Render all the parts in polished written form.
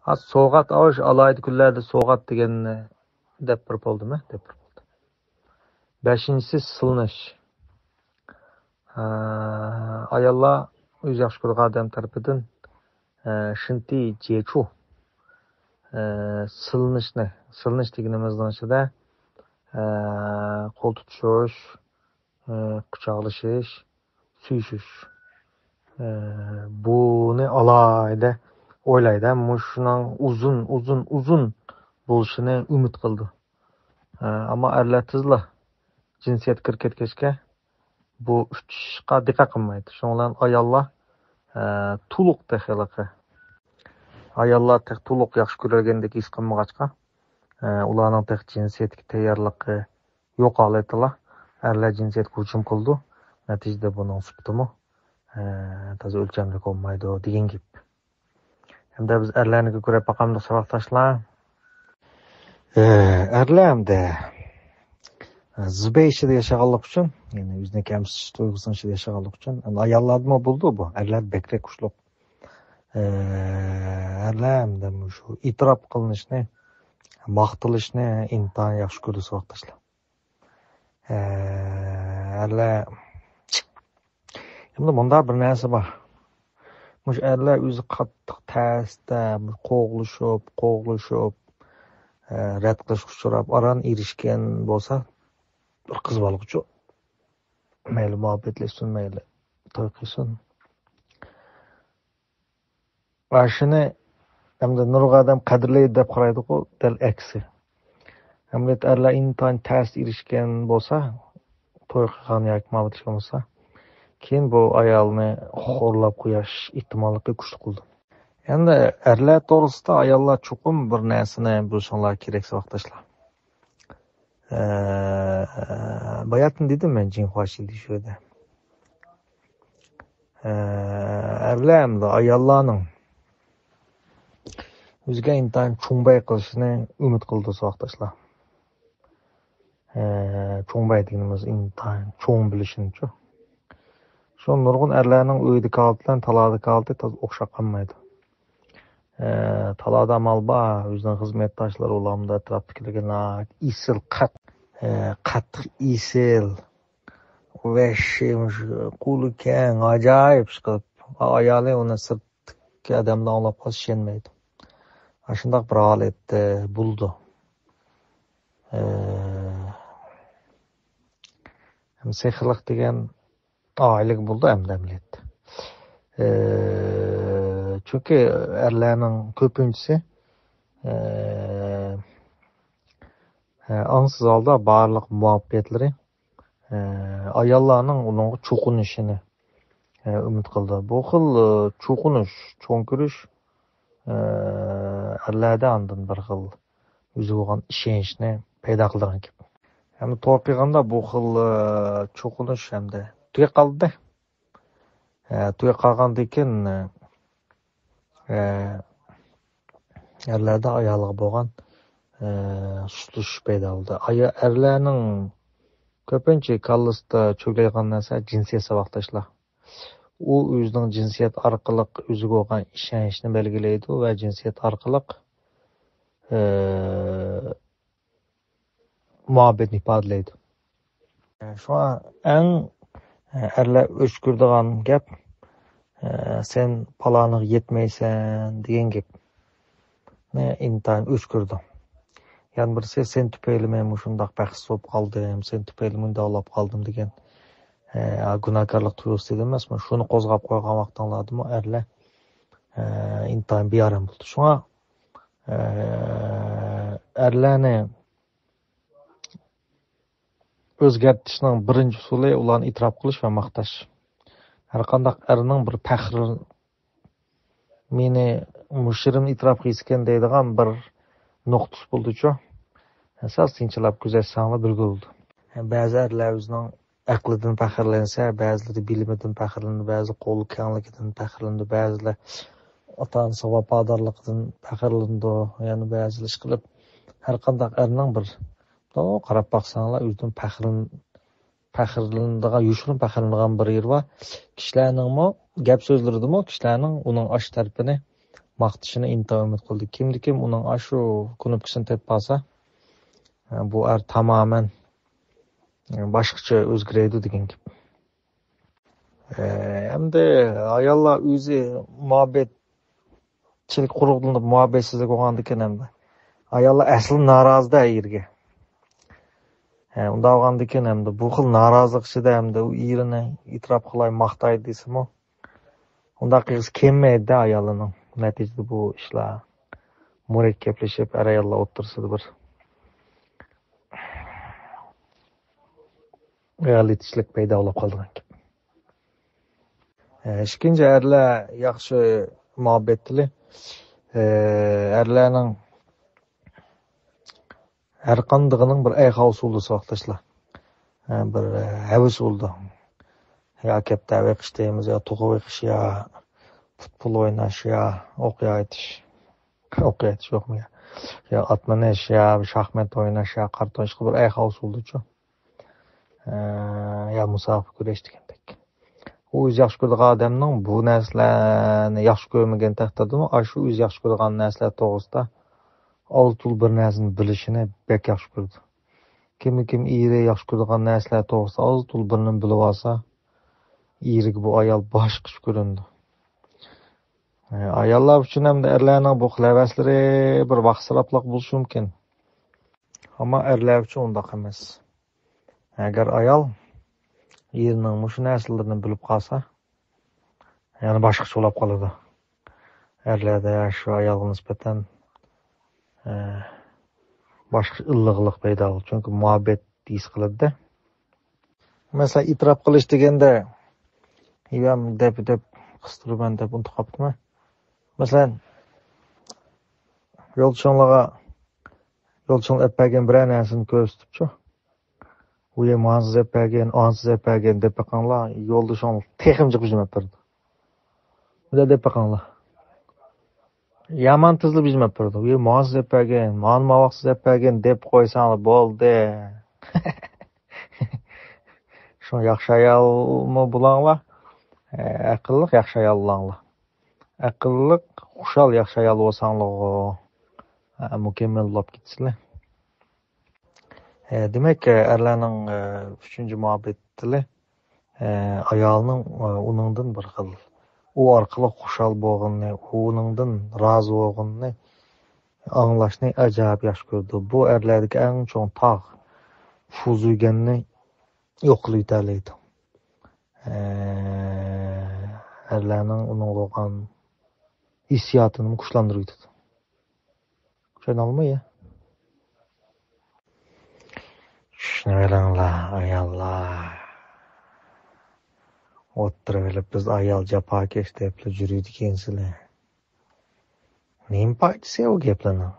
Az soğuqat ağış alaydı günlerde soğuqat degenini dep bir oldu mu? Dep bir oldu. Beşincisi sılınış. Ayalla öz yaxşı ko'rgan adam tarafından şinti jechu sılınış degenimizden içinde qo'l tutishish, quchoqlashish, suyishish. Buni alayda o'ylaydi. Mushuning uzun bo'lishini umid qildi. Ammo erlar tezla jinsiyat kirib ketgachga bu uchishga diqqat qilmaydi. Shundan ayollar to'liq texniqa. Ayollar to'liq yaxshi ko'rgandek his qilmag'achqa, ularning jinsiyatga tayyorligi yo'qoladilar. Erlar jinsiyatga hujum qildi. Natijada buning sutimi toza o'lchamli olmaydi degan gap. Hamda biz erlarga ko'ra paqamliq saboqdoshlar. Erlar hamda zibey ichida yashaganlik uchun, ya'ni o'zini kamsitish tuyg'usi ichida yashaganlik uchun, ayollarmi bo'ldi bu. Erlar bekrak kuchli. Erlar hamda shu itrof qilinishni, maqtilishni intayin yaxshi ko'rdi saboqdoshlar. Erlar Şimdi bunda bir narsa var. Muş erler özü qattiq tərsdə, qoğuluşub, rədd qilish uçurab, aran erişkən bolsa, bir qız balıqçı, meyli muhabbetleşsin, meyli toy qilsin. Va shuni hamda nurg'a adam qadrlaydi deb qaraydi-ku, dal aksi. Hamda erlar intayin tərs erişkən bolsa, toy qilgan yoki muhabbetlashgan bolsa, keyin bu ayolni xo'rlab qo'yish ehtimolli kuchli qildi. Endi erlar to'g'risida ayollar chuqur bir narsani bilishinglar kerak saboqdoshlar. Bayatın dedim men jinxoshlik deyishdi. Erlar hamda ayollarning o'ziga intayin cho'ngbay qilishini umid qildi saboqdoshlar. Cho'ngbay deganimiz intayin cho'ng bilishini-chu. Şu nurgun erlerinin uydu kalıplan taladı kalıptı taz okşak kalmaydı. Talada amalba özden hizmettaşlar olamda etraftakilerine isil kattık isil veşmiş kulu ken acayip çıkıp ayalı ona sırtki adamdan olap az şenmeydi. Aşındak bir alette buldu. Hem sehirlik degen aylık buldu emlemliydi. Çünkü erlerinin köpüncüsü ansız alda barlıq muhabbetleri ayollarının onun çoğunuşunu ümit kıldı. Bu xil çoğunuş, çoğunkürüş erlerde andın bir xil özü olan işenişini peyda kıldırgan gibi. Hem torqiganda bu xil çoğunuş hem de tuya kaldı. Tuya kalgandan keyin erlerde ayolga bo'lgan sutlush paydo bo'ldi. Erlarning ko'pincha kallasida cho'glaygan narsa jinsiyat saboqdoshlar. U o'zining jinsiyat orqali o'ziga bo'lgan ishonchni belgilaydi va jinsiyat orqali muhabbatni ifodalaydi. Şu eng erlar o'chkurdigan gap sen palanık yetmeysen degan gap. Ne intayin o'chkurdi. Yani birisi sen tüpeyli men shundoq baxtsiz bo'lib qoldim, sen tüpeyli munda olab qoldim degan gunohkorlik tuyg'usi emasmi? Shuni qo'zg'ab qo'ygan vaqtinglardimi erlar intayin bearam bo'ldi. Shunga erlarni o'zgartirishning birinchi usuli ularni itrof qilish va maqtash. Har qanday erning bir faxri meni mushirim itrof qilgan deydigan bir nuqtasi bo'ldi-chu. Asal sinchilab kuzatsanlar bir bo'ldi. Ba'zi erlar o'zining aqlidan faxrlansa, ba'zileri bilimidan faxrlanadi, ba'zi qo'l kengligidan faxrlanadi, ba'zilar ota-onasi vafodorligidan faxrlanadi, ya'ni ba'zilar ish qilib har qanday erning bir qarab baqsanlar o'zidan faxrlanadigan, yushirin faxrlanadigan bir yer va kishilarning gap so'zlaridimi, kishilarning uning osh tarafini maqtishini inta umid qildi. Kim uning ashu knopkasini tepib olsa, bu tamamen boshqacha o'zgaradi degan gap. Hamda ayollar o'zi muhabbatchilik quruqlanib muhabbatsizlik bo'lgandikan hamda ayollar asli norozi erga. Unda olgandikan hamda bu xil norozilik ichida hamda u erini itrof qilay maqtaydi desimi, unda qiz kelmaydi ayolining. Natijada bu ishlar murakkablashib, ayollar o'tirsida bir realitchilik paydo bo'lib qolgan. Ikkinchi erlar yaxshi muhabbatli. Erlarning har qandig'ining bir ayqal usulda saqlashlar. Bir havas bo'ldi. Ya kapta veqish deymiz, ya to'g'ri veqish, ya futbol o'ynash, ya o'qiyatish yo'qmi? Ya atmanish, ya shaxmat o'ynash, ya qartosh bir ayqal usulda-chu. Ya musobaqa kurash degandek. U o'zi yaxshi ko'rgan odamning bu narsalarni yaxshi ko'rmagan taqdirdami, shu o'zi yaxshi ko'rgan narsalar to'g'risida oltul bir narsani bilishini bek yaxshi ko'rdi. Kim eri yaxshi ko'rgan narsalar to'g'risida oltul birini bilib olsa, eriga bu ayol boshqacha ko'rindi. Ayollar uchun ham erlarning bu xilavaslari bir vaqt sarflaq bo'lishi mumkin. Ammo erlar uchun undaq emas. Agar ayol erining shu narsalarni bilib qolsa, yana boshqacha bo'lib qoladi. Erlarda shu ayolga nisbatan boshqa illiqlik paydo bo'ladi. Chunki muhabbat his qiladi-da. Masalan, itrof qilish deganda ham deb qistirman deb unutib qolibdimi? Masalan, yo'lchon epagan bir narsani ko'rsatibchi. U ham onsiz epagan deb baqanlar, yo'ldoshon teximchi hujmat berdi. Bunda deb baqanlar. Yaman tizilib hujmat berdi. U ham onsiz epagan, mavaqsiz epagan deb qo'ysanlar bo'ldi. Shu yaxshi ayolmi bulanglar? Aqlli yaxshi ayol bulanglar. Aqlli, xushal yaxshi ayol bo'lsanglar, mukammal bo'lib ketsizlar. Demak, erlarning 3-muhabbet tili ayolning uningdan bir xil u orqali xushal bo'lganini, uningdan rozi bo'lganini anglashni ajoyib yaxshi ko'rdi. Bu erlardagi eng chong tog' fuzuganni yo'qlaydi. Erlarning uning bo'lgan hissiyotini kuchlantiradi. Tushunolmaymi? Shuninglar, ayollar o'tirib biz ayol jafokash deb yuradigansizlar. Nima foydasi u gaplarning?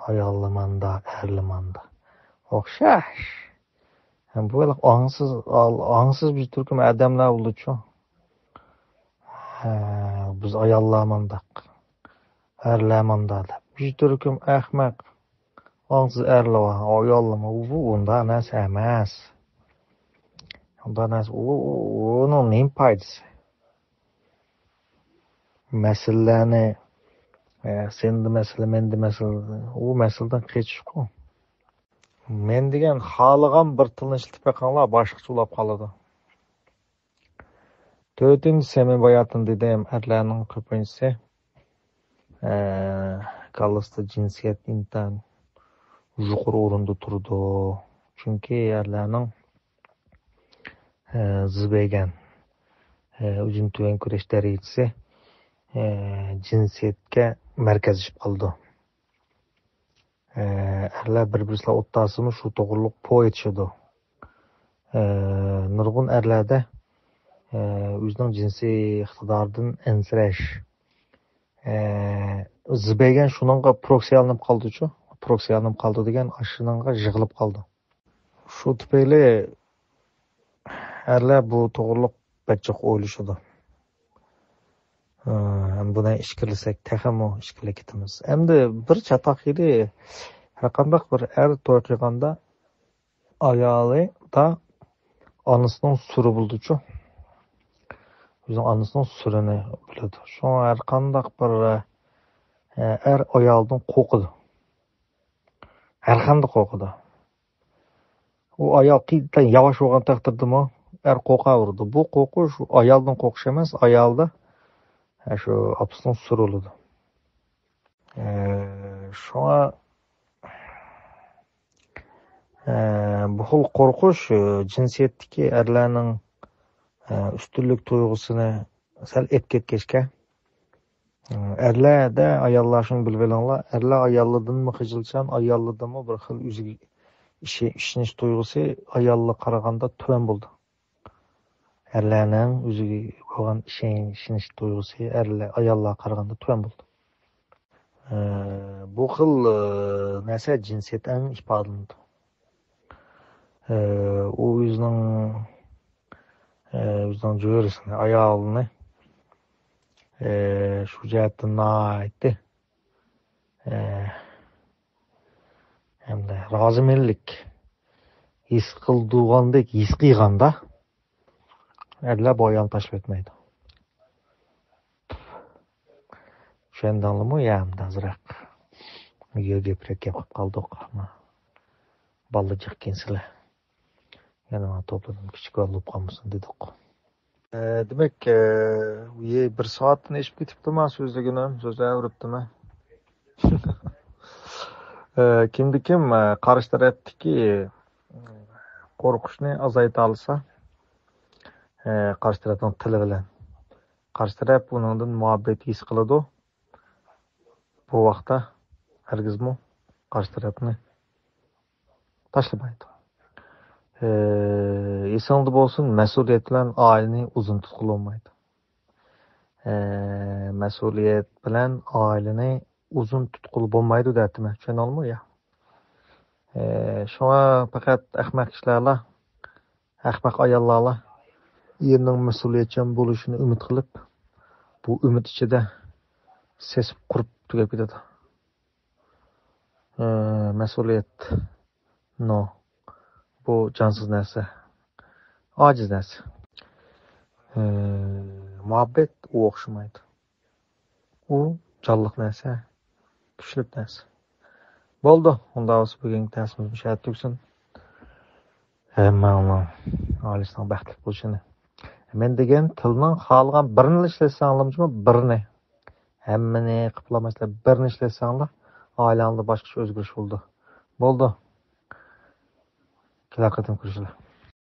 Ayollamanda, erlamanda. O'xshash. Bu ongsiz bir turkum odamlar bo'ldi-chu. Biz ayollamandaq. Erlamanda deb. Bir turkum ahmoq ongsiz erlar, ayollama bu unda narsa emas. Unda narsa uning nima foydasi? Masalani sendi masala, mendi masala, u masaladan qochish-ku. Men degan xohlagan bir tinchlik topganlar boshqacha bo'lib qoladi. 4-inchisi men boyatim dedim, erlarning ko'pinchisi kallasda jinsiyat intan yuqori o'rinda turdi. Chunki erlarning zibeygan uzun tuvan kurash darajasi jinsiyatga markazlashib qoldi. Erlar bir-birisiga o'ttasimi shu to'g'riliq po'yetishdi. Nurg'un erlarda o'zining jinsiy iqtidoridan ensirash zibeygan shuningga proksiyalanib qoldi-chu. Proksiyalanib qoldi degan ashuningga yig'ilib qoldi. Shu tufayli erlar bu to'g'riliq bachchoq o'ylashadi. Buni ishkilsak, texmo ishkilak ketamiz. Endi bir chatoq edi, har qanday bir er to'y qilganda ayoli da onasining suri bo'ldi-chu. Özüň anysynyň sürini biledi. Şoňa her kandak bir er ayaldyň kokudy. Her kandak kokudy. O ayal kıytan yavaş bolgan takdirdemi er koka urdy. Bu koku şu ayaldyň kokuşy emas, ayalda şu apsyň süri boldy. Şoňa bu hol korkuş cinsiyetdeki erlerniň üstünlük tuýgusyny sel etgetkeşke. Erlerde ayallaşyň bilbelňler, erler ayalladym hyjylçan, ayalladym bir hil üzügi işiniş tuýgusy ayalla karaganda töwen boldy. Erlerniň üzügi bolgan işiniş tuýgusy erler ayalla karaganda töwen boldy. Bu hil näse cinsiyet en ifadalanydy. O özüniň jüwerisini, ayalyny şu jätden aýtdy. Hemde razymellik his kıldığandek his kıyganda erler boyan taşıp etmeydi. Şeýle anlamy ýa-da azrak. Ýa geprek yapıp kaldyk ama ballıcık kensile. Ýa-da topladym kiçik bolup kalmysyn dedik. Demek bir saatdan eşip getipdimi sözleginem, söze öwrüpdimi? Kimdi-kim karşı tarapdaki korkuşny azayta alsa, karşı tarapyň tili bilen karşı tarap onundan muhabbet his kılady. Bu wagtda hergizmi karşı tarapyny taşlamaydy. Esinde bolsun, mesuliyet bilen aileni uzun tutkulamaýdy. Mesuliyet bilen aileni uzun tutkul bolmaýdy dätimi? Şeň bolmaly ýa. Şoňa fakat ähmek işlerler, ähmek ayallarlar ýeriniň mesuliyetçan boluşyny ümit kılıp, bu ümit içinde sesip kurup tügep gidedi. Mesuliyet no. Bu cansız näse. Aciz näse. Muhabbet o okşamaydı. O canlıq näse. Güçlük näse. Boldu. Onda olsa bugün täsimiz müşahit tüksün. Hemma alistan baxtlyk bolşuny. Men degen tilning halgan birini işleseň anlamjymy birini. Hemmeni qıplamasla birini işleseňler aýlanyňda başgaça özgürüş boldu. Boldu. Kilakatim kurşular.